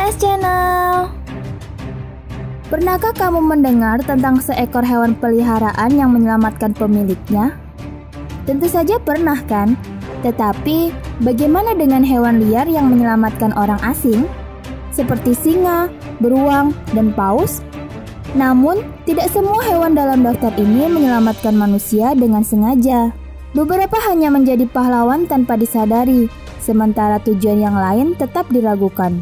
Paus Channel. Pernahkah kamu mendengar tentang seekor hewan peliharaan yang menyelamatkan pemiliknya? Tentu saja pernah kan? Tetapi bagaimana dengan hewan liar yang menyelamatkan orang asing? Seperti singa, beruang, dan paus? Namun, tidak semua hewan dalam daftar ini menyelamatkan manusia dengan sengaja. Beberapa hanya menjadi pahlawan tanpa disadari, sementara tujuan yang lain tetap diragukan.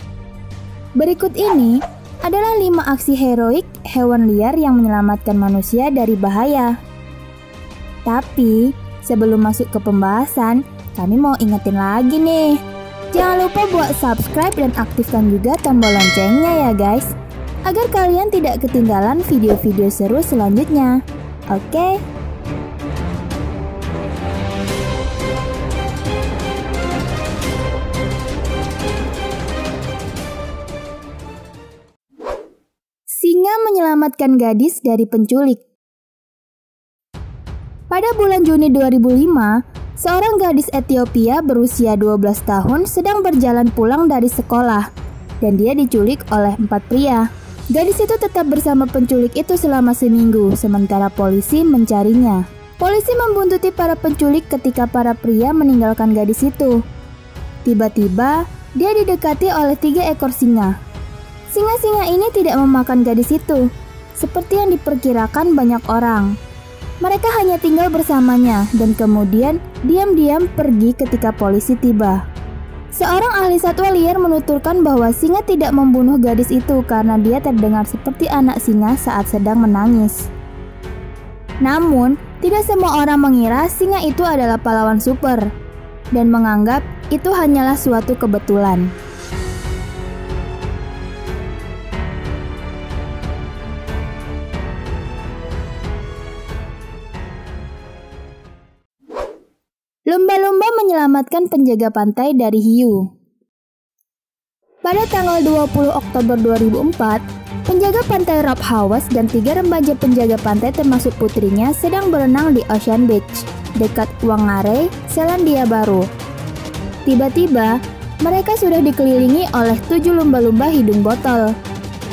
Berikut ini adalah 5 aksi heroik hewan liar yang menyelamatkan manusia dari bahaya. Tapi, sebelum masuk ke pembahasan, kami mau ingetin lagi nih. Jangan lupa buat subscribe dan aktifkan juga tombol loncengnya ya guys, agar kalian tidak ketinggalan video-video seru selanjutnya. Oke? Singa menyelamatkan gadis dari penculik. Pada bulan Juni 2005, seorang gadis Ethiopia berusia 12 tahun sedang berjalan pulang dari sekolah, dan dia diculik oleh 4 pria. Gadis itu tetap bersama penculik itu selama seminggu, sementara polisi mencarinya. Polisi membuntuti para penculik ketika para pria meninggalkan gadis itu. Tiba-tiba, dia didekati oleh 3 ekor singa. Singa-singa ini tidak memakan gadis itu, seperti yang diperkirakan banyak orang. Mereka hanya tinggal bersamanya dan kemudian diam-diam pergi ketika polisi tiba. Seorang ahli satwa liar menuturkan bahwa singa tidak membunuh gadis itu karena dia terdengar seperti anak singa saat sedang menangis. Namun, tidak semua orang mengira singa itu adalah pahlawan super dan menganggap itu hanyalah suatu kebetulan. Lumba-lumba menyelamatkan penjaga pantai dari hiu. Pada tanggal 20 Oktober 2004, penjaga pantai Rob Hawes dan 3 remaja penjaga pantai termasuk putrinya sedang berenang di Ocean Beach, dekat Whangarei, Selandia Baru. Tiba-tiba, mereka sudah dikelilingi oleh 7 lumba-lumba hidung botol.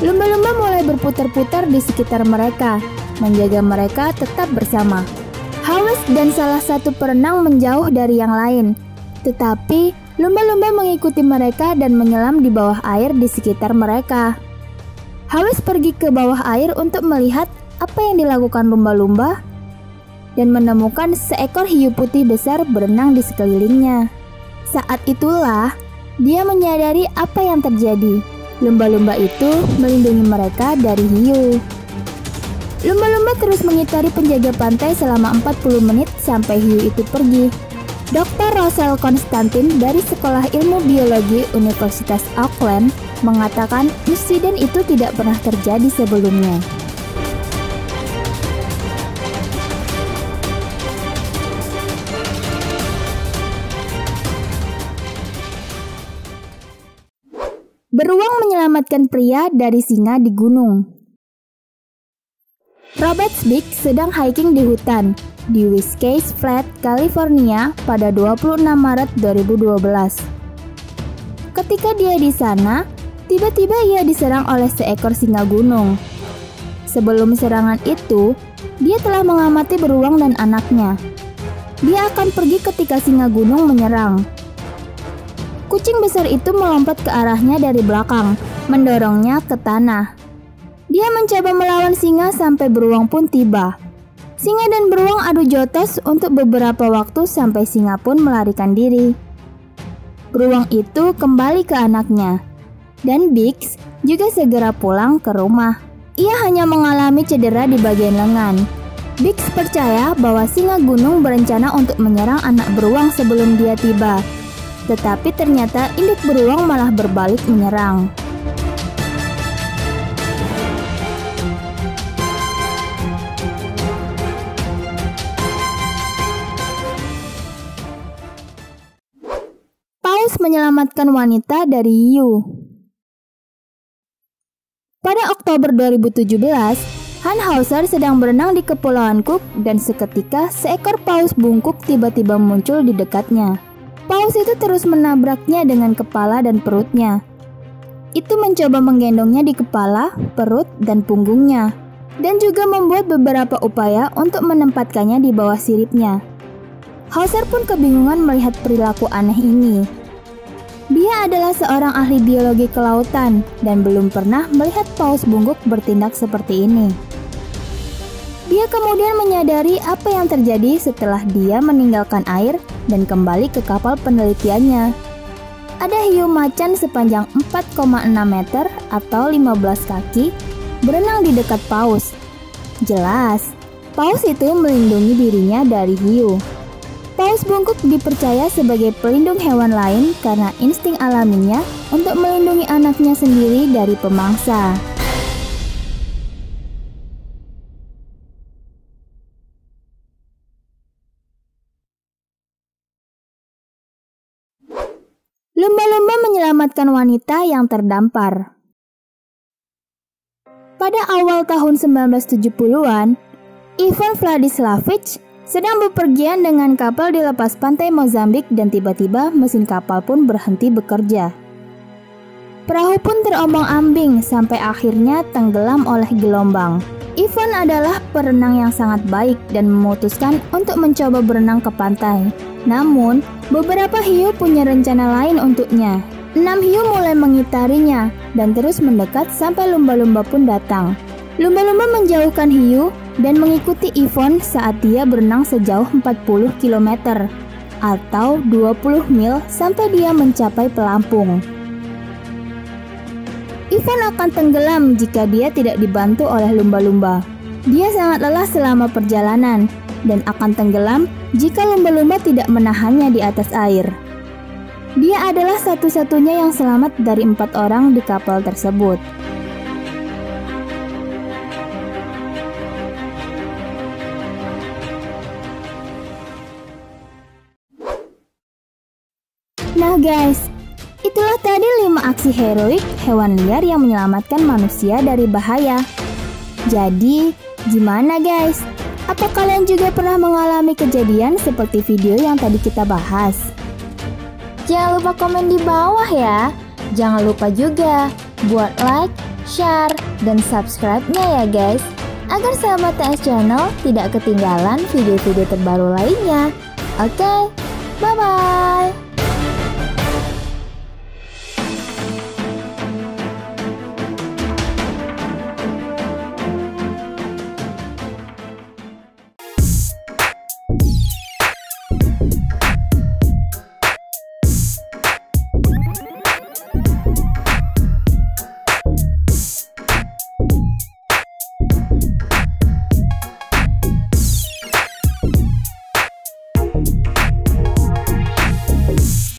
Lumba-lumba mulai berputar-putar di sekitar mereka, menjaga mereka tetap bersama. Hawes dan salah satu perenang menjauh dari yang lain, tetapi lumba-lumba mengikuti mereka dan menyelam di bawah air di sekitar mereka. Hawes pergi ke bawah air untuk melihat apa yang dilakukan lumba-lumba dan menemukan seekor hiu putih besar berenang di sekelilingnya. Saat itulah dia menyadari apa yang terjadi. Lumba-lumba itu melindungi mereka dari hiu. Lumba-lumba terus mengitari penjaga pantai selama 40 menit sampai hiu itu pergi. Dr. Russell Konstantin dari Sekolah Ilmu Biologi Universitas Auckland mengatakan insiden itu tidak pernah terjadi sebelumnya. Beruang menyelamatkan pria dari singa di gunung. Robert Beek sedang hiking di hutan di Whiskey Flat, California pada 26 Maret 2012. Ketika dia di sana, tiba-tiba ia diserang oleh seekor singa gunung. Sebelum serangan itu, dia telah mengamati beruang dan anaknya. Dia akan pergi ketika singa gunung menyerang. Kucing besar itu melompat ke arahnya dari belakang, mendorongnya ke tanah. Dia mencoba melawan singa sampai beruang pun tiba. Singa dan beruang adu jotos untuk beberapa waktu sampai singa pun melarikan diri. Beruang itu kembali ke anaknya, dan Biggs juga segera pulang ke rumah. Ia hanya mengalami cedera di bagian lengan. Biggs percaya bahwa singa gunung berencana untuk menyerang anak beruang sebelum dia tiba. Tetapi ternyata induk beruang malah berbalik menyerang. Paus menyelamatkan wanita dari hiu. Pada Oktober 2017, Hans Hauser sedang berenang di Kepulauan Cook dan seketika seekor paus bungkuk tiba-tiba muncul di dekatnya. Paus itu terus menabraknya dengan kepala dan perutnya. itu mencoba menggendongnya di kepala, perut, dan punggungnya, dan juga membuat beberapa upaya untuk menempatkannya di bawah siripnya. Hauser pun kebingungan melihat perilaku aneh ini. Dia adalah seorang ahli biologi kelautan dan belum pernah melihat paus bungkuk bertindak seperti ini. Dia kemudian menyadari apa yang terjadi setelah dia meninggalkan air dan kembali ke kapal penelitiannya. Ada hiu macan sepanjang 4,6 meter atau 15 kaki berenang di dekat paus. Jelas, paus itu melindungi dirinya dari hiu. Paus bungkuk dipercaya sebagai pelindung hewan lain karena insting alaminya untuk melindungi anaknya sendiri dari pemangsa. Lumba-lumba menyelamatkan wanita yang terdampar. Pada awal tahun 1970-an, Ivan Vladislavich sedang bepergian dengan kapal di lepas pantai Mozambik dan tiba-tiba mesin kapal pun berhenti bekerja. Perahu pun terombang-ambing sampai akhirnya tenggelam oleh gelombang. Ivan adalah perenang yang sangat baik dan memutuskan untuk mencoba berenang ke pantai. Namun, beberapa hiu punya rencana lain untuknya. 6 hiu mulai mengitarinya dan terus mendekat sampai lumba-lumba pun datang. Lumba-lumba menjauhkan hiu dan mengikuti Ivan saat dia berenang sejauh 40 km atau 20 mil sampai dia mencapai pelampung. Ivan akan tenggelam jika dia tidak dibantu oleh lumba-lumba. Dia sangat lelah selama perjalanan dan akan tenggelam jika lumba-lumba tidak menahannya di atas air. Dia adalah satu-satunya yang selamat dari 4 orang di kapal tersebut. Nah guys, itulah tadi 5 aksi heroik hewan liar yang menyelamatkan manusia dari bahaya. Jadi, gimana guys? Apa kalian juga pernah mengalami kejadian seperti video yang tadi kita bahas? Jangan lupa komen di bawah ya. Jangan lupa juga buat like, share, dan subscribe-nya ya guys, agar sahabat TS Channel tidak ketinggalan video-video terbaru lainnya. Oke, bye-bye!